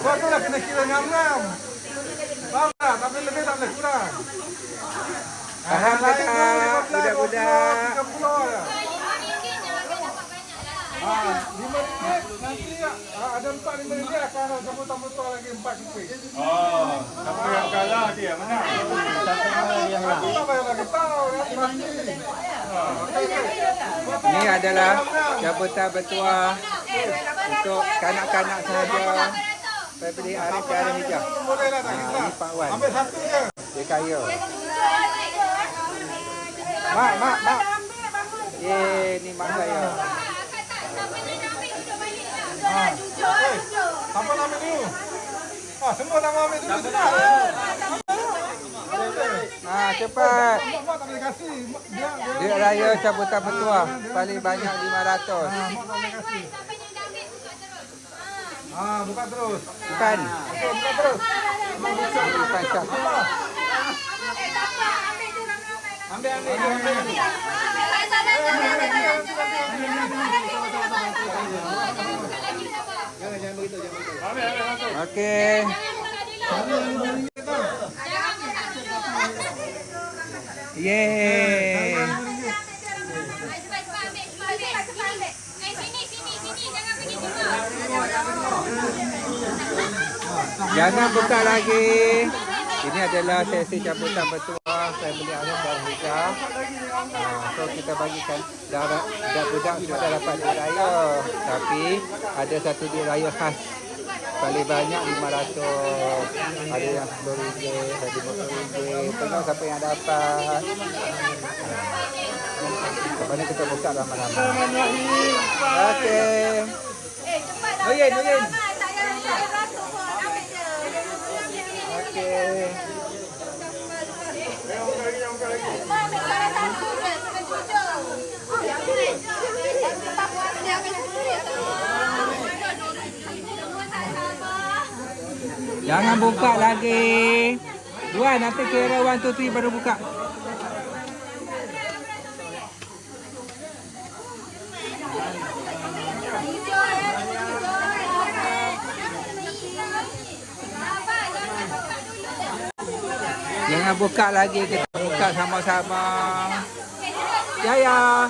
Kau tu lah kena kira ngam-ngam. Faham tak? Tapi lebih tak boleh kurang. Faham ke tak, budak-budak? 30 lah. RM5 nanti ada 4 RM5 akan ada tambah lagi 4 kupik. Oh, siapa yang kalah dia menang. Aku tak payah lagi tahu nanti. Ini adalah jabatan bertuah untuk kanak-kanak sahaja. Saya beli Arif ke Arif hijau. Boleh lah, tak kisah. Ini Pak Wan. Ambil satu je. Dia kaya. Mak. Ni mak saya. Siapa nak ambil dulu? Semua nak ambil dulu sudah. Cepat. Mak tak boleh kasih. Duit raya cabutan bertuah paling banyak 500. Mak tak boleh kasih. Buka terus. Bukan. Okey, buka terus. Bukan cap. Ambil. Jangan begitu. Okey. Yeay. Jangan buka lagi. Ini adalah sesi cabutan bertuah. Saya beli Arif dan hijau. So kita bagikan budak sudah dapat duit raya. Tapi ada satu duit raya khas. Paling banyak 500. Ada yang RM10, ada RM50. Tengok siapa yang dapat. Lepas ni kita buka lama-lama. Okey. Nuyin. Okey. Jangan buka lagi. Dua nanti kira 1, 2, 3 baru buka. Jangan buka lagi, kita buka sama-sama. Yaya.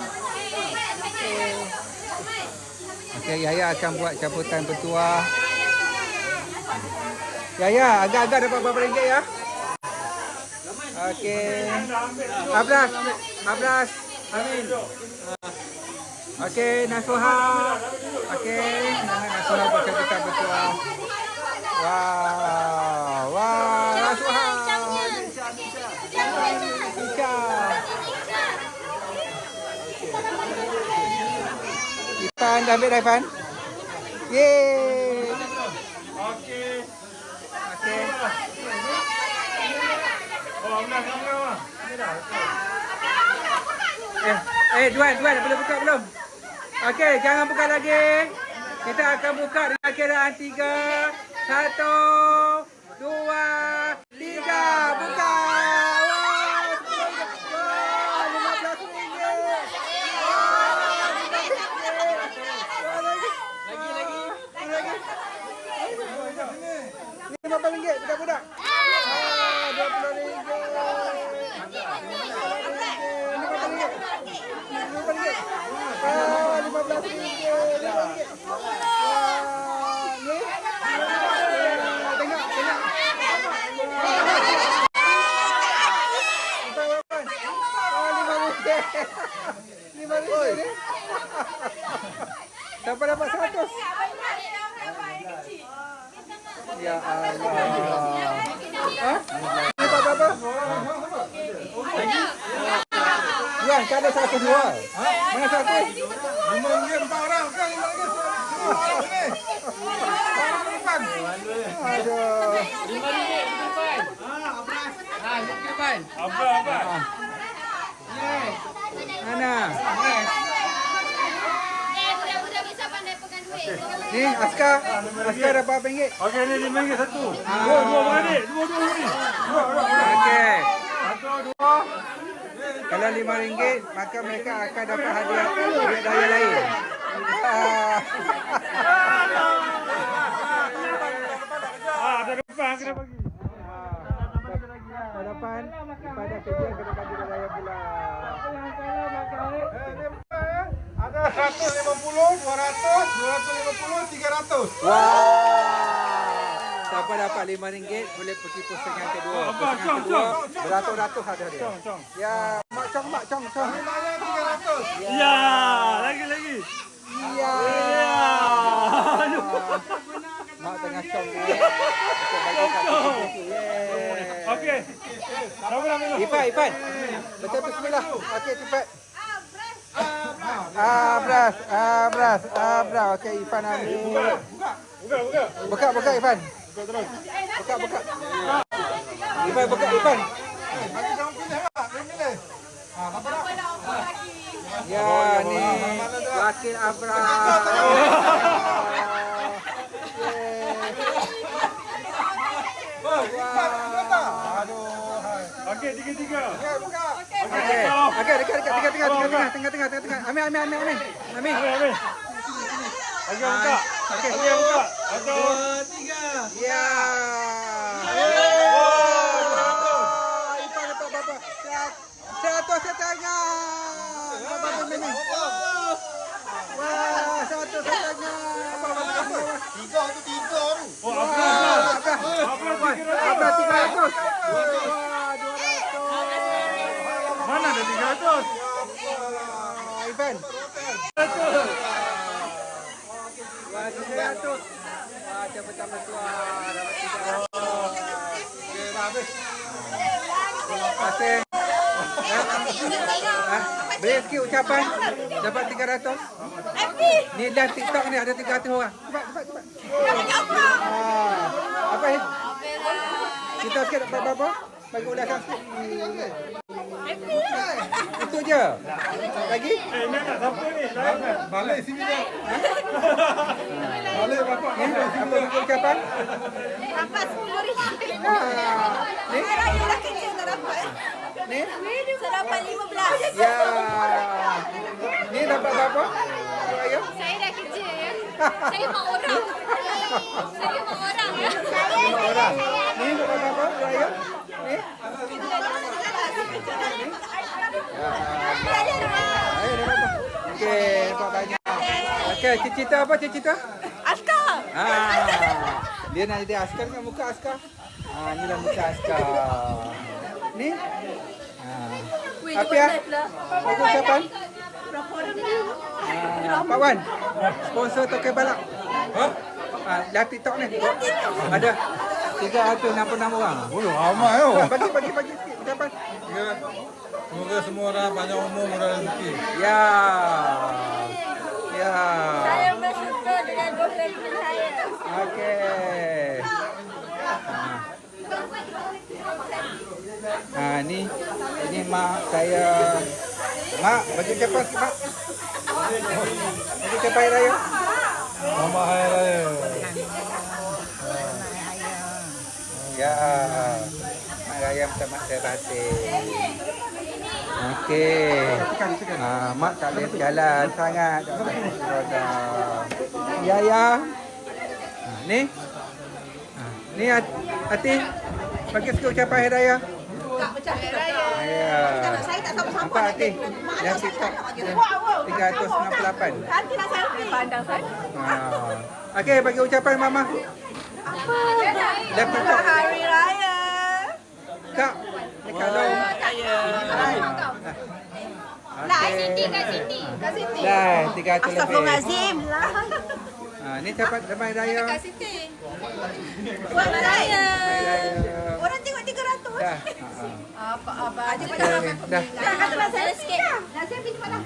Okey, Yaya akan buat cabutan bertuah. Yaya, agak-agak dapat berapa ringgit ya? Okey. Abras. Amin. Okey, Nasuha. Okey, Nasuha buat cabutan bertuah. Wow, Nasuha. Ipan, dah ambil dah Ipan? Yeay! Okey. Duan, boleh buka belum? Okey, jangan buka lagi. Kita akan buka dengan kiraan 3, 1, 2, 3. Buka! RM5 budak-budak. RM20. Siapa dapat 100? Ya Allah. Dapat berapa? Ya, kan ada 100 jual. Mana 100? RM5 4 orang kan RM5. Aduh. Apa? Mana? Ni Askar dapat RM1. Okey, ni RM5 satu. Dua beradik. Dua ni. Okey. Satu, dua. Kalau RM5, maka mereka akan dapat hadiah duit raya lain. 250, 200, 250, 300. Wah. Siapa dapat RM5 boleh pergi pusingan kedua. Abang, Pusingan Cong, kedua Cong. beratus-ratus ada dia. Cong, Cong. Ya, Mak Cong, Mak Cong, Cong. Saya 300. Ya, lagi. Ya. Ya. Mak tengah cong dia. Untuk bagi kat kuku. Yeah. Okey. Siapa nak minum? Ipan. Betul bismillah. Okey, cepat. Abras. Okey, Ipan ambil. Buka. Buka Ipan. Buka terus. Buka. Ipan buka Ipan. Bagi kamu pilih Pak, kamu pilih. Apa nak? Ya, ni wakil Abras. Aduh, hai. Okey, tiga-tiga. Buka. Okey, dekat tengah. Ambil. Ambil. Lagi buka. Okey. Lagi buka. 1, 3. Ya. Ipan dapat berapa? 100 setengah. Bapa ini. Wah, 100 setengah. Tiga tu. Oh, Abras 300. Mana ada 300? Ipan. 100. Wah, 300. Wah, cepat-cepat tuan. Dapat 300. Okey, dah habis. Terima kasih. Beri sikit ucapan. Dapat 300. Ni live TikTok ni ada 300 orang. Cepat. Apa ni? Kita sikit dapat berapa? Bagi ulasan sikit. Itu je. Lagi? Nak siapa ni? Lain. Balik sini dah. Balik bapak. Ni apa bagi ucapan? Dapat RM10. Ni? Raya dah kecil tak dapat. Ni? Saya dapat 15. Ya. Ni dapat berapa? Ayo. Saya dah kecil ya. Saya mau orang. Saya mau orang ya. Lima orang. Ni dapat berapa? Ayo. Ni? Ayo dapat. Okey, dapat banyak. Okey, cita-cita apa cita-cita? Askar. Dia nak jadi askar dengan muka askar. Inilah muka askar. Ni? Apa ya? Bagi ucapan? Pak Wan, sponsor Tokyo Balak. Live TikTok ni. Ada 366 orang. Oh, ramai yo. Bagi sikit ucapan. Semoga semua orang panjang umur, murah rezeki. Ya. Saya bersyukur dengan girlfriend saya. Okey. Ini mak saya. Mak, bagi ucapan sikit mak. Bagi ucapan hari raya. Selamat Hari Raya. Ya. Mak raya minta mak saya batin. Okey. Mak tak boleh jalan sangat. Ya. Ni. Ni Hati. Bagi sikit ucapan hari raya. Hari raya. Ya. Saya tak sama-sama. Nampak Hati? Yang TikTok. 368. Nanti nak selfie. Pandang saya. Okey, bagi ucapan mama. Apa? Live TikTok. Hari raya. Kak. Ni kalau. Kak Siti. Kak Siti. Dah 300 lebih. Astagfirullahalazim. Ni dapat raya. Kak Siti. Buat raya. Raya. Orang tengok 300. Dah. Apa? Aja pada Okey, makan. dah. Dah sikit. Dah selfie cepat dah.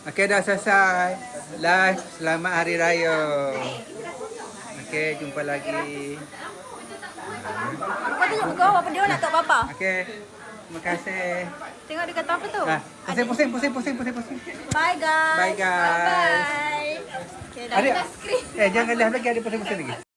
Okey, dah selesai. Live selamat hari raya. Okey, jumpa lagi. Kau tengok ke bawah dia nak tak apa-apa. Okey. Terima kasih. Tengok dia kata apa tu? Pusing. Bye guys. Bye, guys. Bye. Okay, dah Adik. dah screen. Jangan live lagi, ada pusing-pusing lagi.